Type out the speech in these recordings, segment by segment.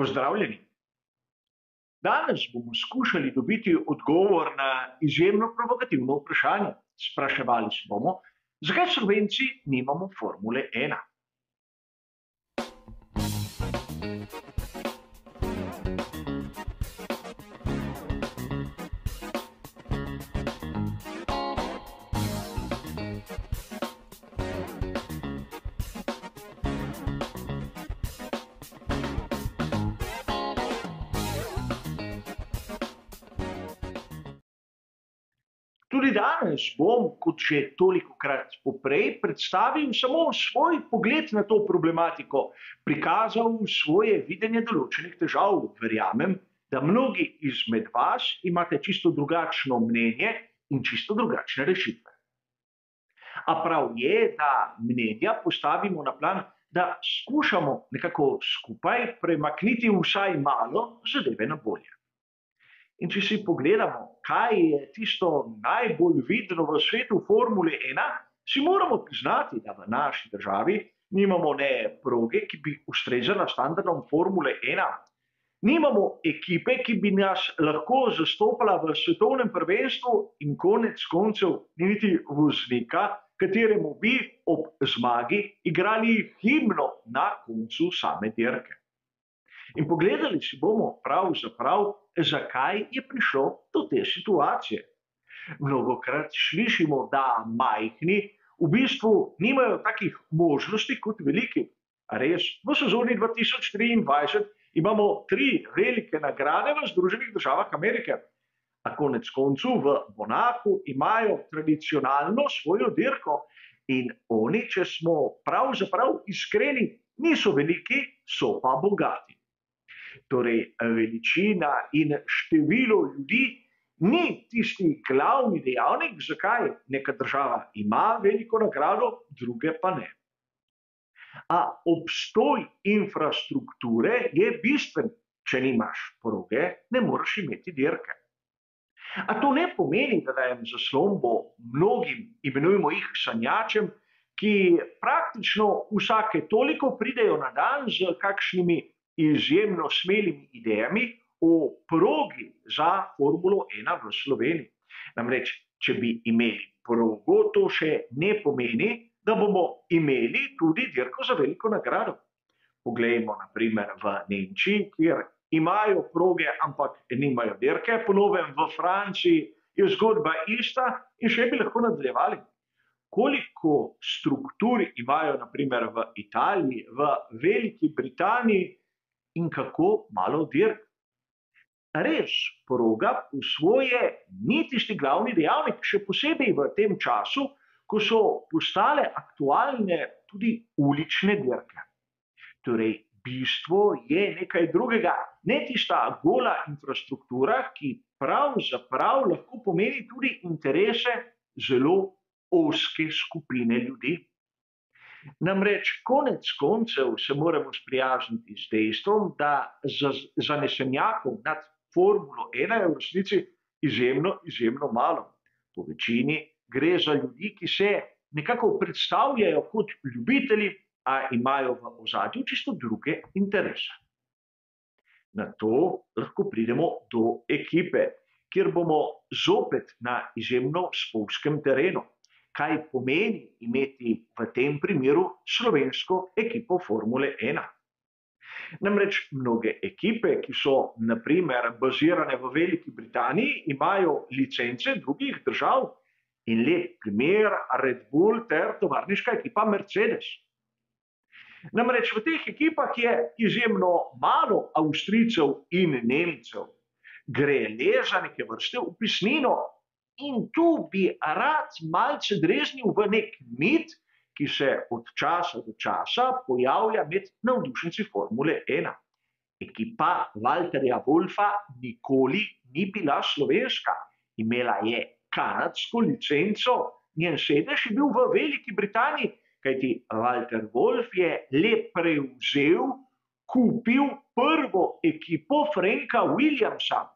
Pozdravljeni. Danes bomo skušali dobiti odgovor na izjemno provokativno vprašanje. Spraševali se bomo, zakaj Slovenci nimamo Formule 1? Tudi danes bom, kot že tolikokrat poprej, predstavil samo svoj pogled na to problematiko, prikazal svoje videnje določenih težav. Verjamem, da mnogi izmed vas imate čisto drugačno mnenje in čisto drugačne rešitve. A prav je, da mnenja postavimo na plan, da skušamo nekako skupaj premakniti vsaj malo zadeve na bolje. In če si pogledamo, kaj je tisto najbolj vidno v svetu Formule 1, si moramo priznati, da v naši državi nimamo ne proge, ki bi ustrezala standardom Formule 1, nimamo ekipe, ki bi nas lahko zastopala v svetovnem prvenstvu in konec koncev niti voznika, kateremu bi ob zmagi igrali himno na koncu same dirke. In pogledali si bomo pravzaprav, zakaj je prišlo do te situacije. Mnogokrat slišimo, da majhni v bistvu nimajo takih možnosti kot veliki. Res, v sezoni 2023 imamo 3 velike nagrade v Združenih državah Amerike. A konec koncu v Monaku imajo tradicionalno svojo dirko in oni, če smo pravzaprav iskreni, niso veliki, so pa bogati. Torej, veličina in število ljudi ni tisti glavni dejavnik, zakaj neka država ima veliko nagrado, druge pa ne. A obstoj infrastrukture je bistven. Če nimaš proge, ne moreš imeti dirke. A to ne pomeni, da dajem zaslombo mnogim, imenujemo jih sanjačem, ki praktično vsake toliko pridejo na dan z kakšnimi izjemno smelimi idejami o progi za Formulo 1 v Sloveniji. Namreč, če bi imeli progo, to še ne pomeni, da bomo imeli tudi dirko za veliko nagrado. Poglejmo na primer v Nemčiji, kjer imajo proge, ampak nimajo dirke, po novem v Franciji je zgodba ista in še bi lahko nadaljevali. Koliko struktur imajo na primer v Italiji, v Veliki Britaniji, in kako malo dirk. Res, proga v svoje ni tisti glavni dejavnik, še posebej v tem času, ko so postale aktualne tudi ulične dirke. Torej, bistvo je nekaj drugega, ne tista gola infrastruktura, ki pravzaprav lahko pomeni tudi interese zelo ozke skupine ljudi. Namreč konec koncev se moramo sprijazniti z dejstvom, da zanesenjakov nad Formulo 1 je v resnici izjemno malo. Po večini gre za ljudi, ki se nekako predstavljajo kot ljubitelji, a imajo v ozadju čisto druge interese. Na to lahko pridemo do ekipe, kjer bomo zopet na izjemno spolzkem terenu. Kaj pomeni imeti v tem primeru slovensko ekipo Formule 1. Namreč mnoge ekipe, ki so na primer bazirane v Veliki Britaniji, imajo licence drugih držav in lep primer Red Bull ter tovarniška ekipa Mercedes. Namreč v teh ekipah je izjemno malo Avstrijcev in Nemcev. Gre le za neke vrste vpisnino. In tu bi rad malce dreznil v nek mit, ki se od časa do časa pojavlja med navdušenci Formule 1. Ekipa Valterja Wolfa nikoli ni bila slovenska. Imela je kanadsko licenco, njen sedež je bil v Veliki Britaniji, kajti Valter Wolf je le prevzel, kupil prvo ekipo Franka Williamsa.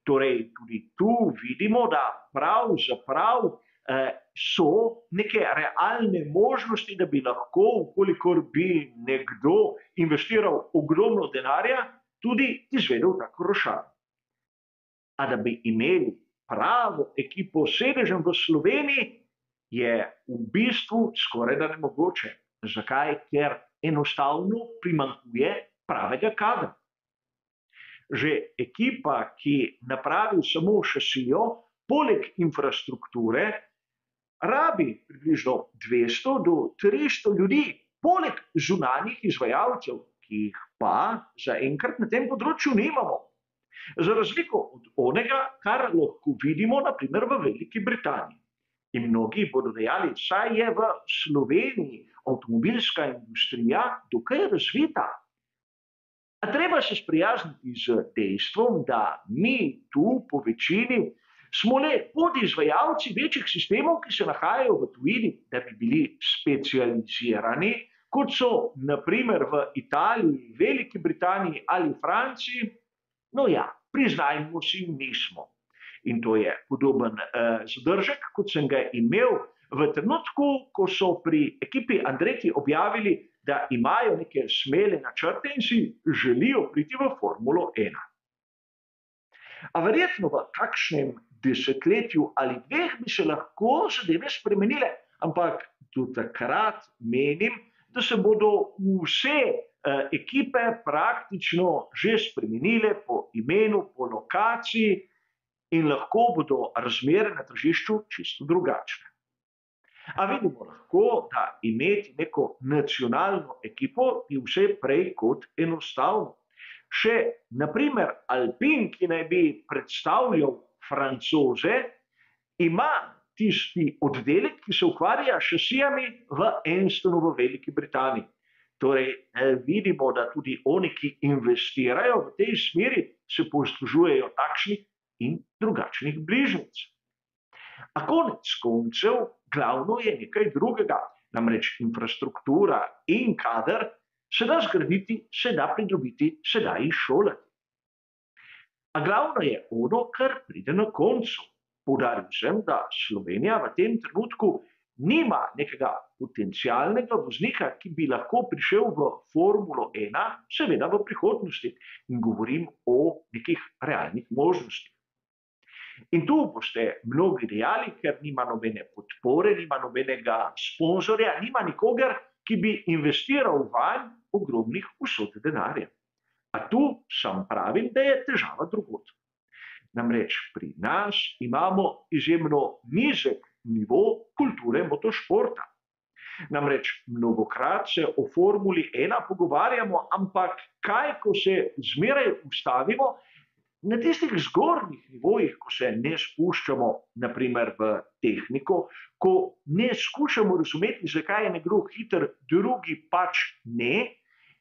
Torej, tudi tu vidimo, da pravzaprav so neke realne možnosti, da bi lahko, ukolikor bi nekdo investiral ogromno denarja, tudi izvedel tako rošado. A da bi imeli pravo ekipo s sedežem v Sloveniji, je v bistvu skoraj da nemogoče. Zakaj? Ker enostavno primanjkuje pravega kadra. Že ekipa, ki napravi samo šasijo, poleg infrastrukture, rabi približno 200 do 300 ljudi, poleg zunanjih izvajalcev, ki jih pa zaenkrat na tem področju nimamo. Za razliko od onega, kar lahko vidimo naprimer v Veliki Britaniji. In mnogi bodo dejali, saj je v Sloveniji avtomobilska industrija dokaj razvita. A treba se sprijazniti z dejstvom, da mi tu po večini smo le podizvajalci večjih sistemov, ki se nahajajo v tujini, da bi bili specializirani, kot so naprimer v Italiji, Veliki Britaniji ali Franciji. No ja, priznajmo si, nismo. In to je podoben zadržek, kot sem ga imel v trenutku, ko so pri ekipi Andretti objavili, da imajo neke smele načrte in si želijo priti v Formulo 1. A verjetno v kakšnem desetletju ali dveh bi se lahko zadeve spremenile, ampak do takrat menim, da se bodo vse ekipe praktično že spremenile po imenu, po lokaciji in lahko bodo razmere na tržišču čisto drugačne. A vidimo lahko, da imeti neko nacionalno ekipo je vse prej kot enostavno. Še naprimer Alpine, ki naj bi predstavljal Francoze, ima tisti oddelek, ki se ukvarja s šasijami v Enstonu v Veliki Britaniji. Torej vidimo, da tudi oni, ki investirajo v tej smeri, se poslužujejo takšnih in drugačnih bližnjic. A konec koncev glavno je nekaj drugega, namreč infrastruktura in kader se da zgraditi, se da pridobiti, se da izšolati. A glavno je ono, kar pride na koncu. Poudaril sem, da Slovenija v tem trenutku nima nekega potencialnega voznika, ki bi lahko prišel v Formulo 1, seveda v prihodnosti, in govorim o nekih realnih možnostih. In tu boste mnogi dejali, ker nima nobene podpore, nima nobenega sponzorja, nima nikogar, ki bi investiral vanj ogromnih vsot denarja. A tu sam pravim, da je težava drugod. Namreč pri nas imamo izjemno nizek nivo kulture motošporta. Namreč mnogokrat se o Formuli 1 pogovarjamo, ampak kaj, ko se zmeraj ustavimo na tistih zgornjih nivojih, ko se ne spuščamo naprimer v tehniko, ko ne skušamo razumeti, zakaj je nekdo hiter, drugi pač ne,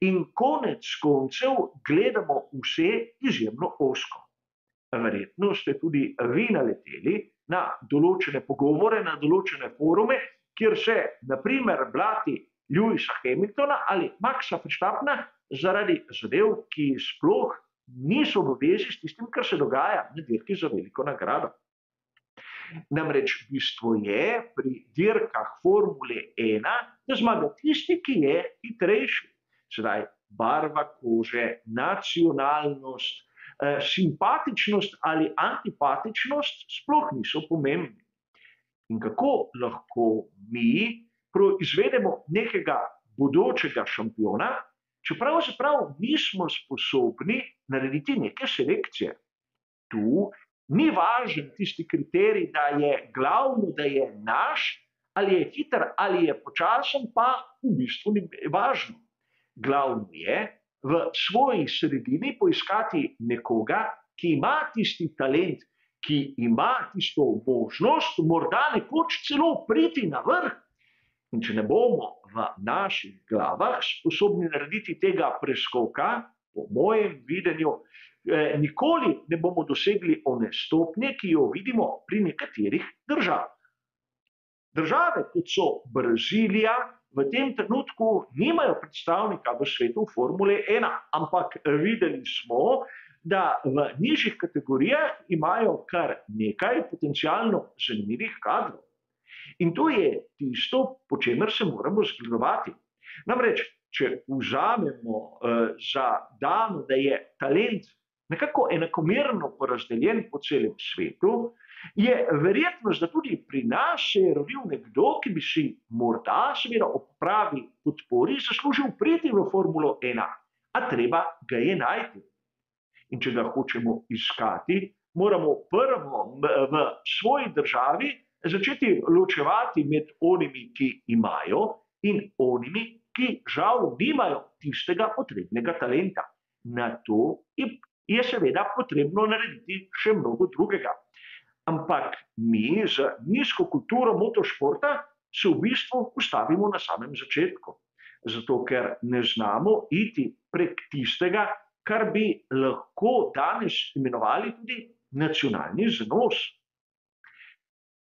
in konec koncev gledamo vse izjemno ozko. Verjetno ste tudi vi naleteli na določene pogovore, na določene forume, kjer se naprimer blati Lewisa Hamiltona ali Maxa Verstappena zaradi zadev, ki sploh niso v vezi s tistim, kar se dogaja na dirki za veliko nagrado. Namreč bistvo je pri dirkah Formule 1, da zmaga tisti, ki je hitrejši. Sedaj barva kože, nacionalnost, simpatičnost ali antipatičnost sploh niso pomembni. In kako lahko mi proizvedemo nekega bodočega šampiona, če pravzaprav nismo sposobni narediti neke selekcije. Tu ni važen tisti kriterij, da je glavno, da je naš, ali je hiter, ali je počasen, pa v bistvu ni važno. Glavno je v svoji sredini poiskati nekoga, ki ima tisti talent, ki ima tisto možnost, morda nekoč celo priti na vrh. In če ne bomo v naših glavah sposobni narediti tega preskoka, po mojem videnju, nikoli ne bomo dosegli one stopnje, ki jo vidimo pri nekaterih državah. Države, kot so Brazilija, v tem trenutku nimajo predstavnika v svetu Formule 1, ampak videli smo, da v nižjih kategorijah imajo kar nekaj potencialno zanimivih kadrov. In to je tisto, po čemer se moramo zgledovati. Namreč če vzamemo za dano, da je talent nekako enakomerno porazdeljen po celem svetu, je verjetnost, da tudi pri nas se je rodil nekdo, ki bi si morda seveda ob pravi podpori zaslužil priti v Formulo 1, a treba ga je najti. In če ga hočemo iskati, moramo prvo v svoji državi začeti ločevati med onimi, ki imajo, in onimi, ki žal nimajo tistega potrebnega talenta. Na to je seveda potrebno narediti še mnogo drugega. Ampak mi z nizko kulturo motošporta se v bistvu ustavimo na samem začetku. Zato, ker ne znamo iti prek tistega, kar bi lahko danes imenovali tudi nacionalni zanos.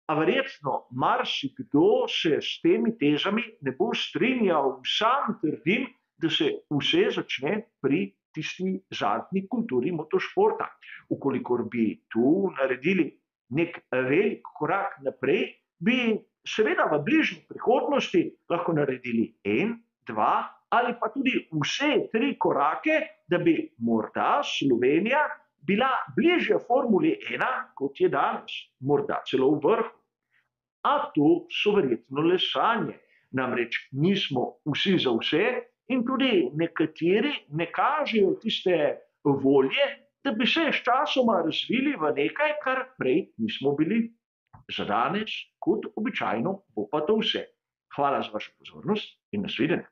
A verjetno marsikdo se s temi tezami ne bo strinjal, sam trdim, da se vse začne pri tisti zadnji kulturi motošporta. Ukolikor bi tu naredili nek velik korak naprej, bi seveda v bližnji prihodnosti lahko naredili 1, 2 ali pa tudi vse 3 korake, da bi morda Slovenija bila bližje Formuli 1, kot je danes, morda celo v vrhu. A to so verjetno le sanje, namreč nismo vsi za vse in tudi nekateri ne kažejo tiste volje, da bi se sčasoma razvili v nekaj, kar prej nismo bili. Za danes, kot običajno, bo pa to vse. Hvala za vašo pozornost in nasvidenje.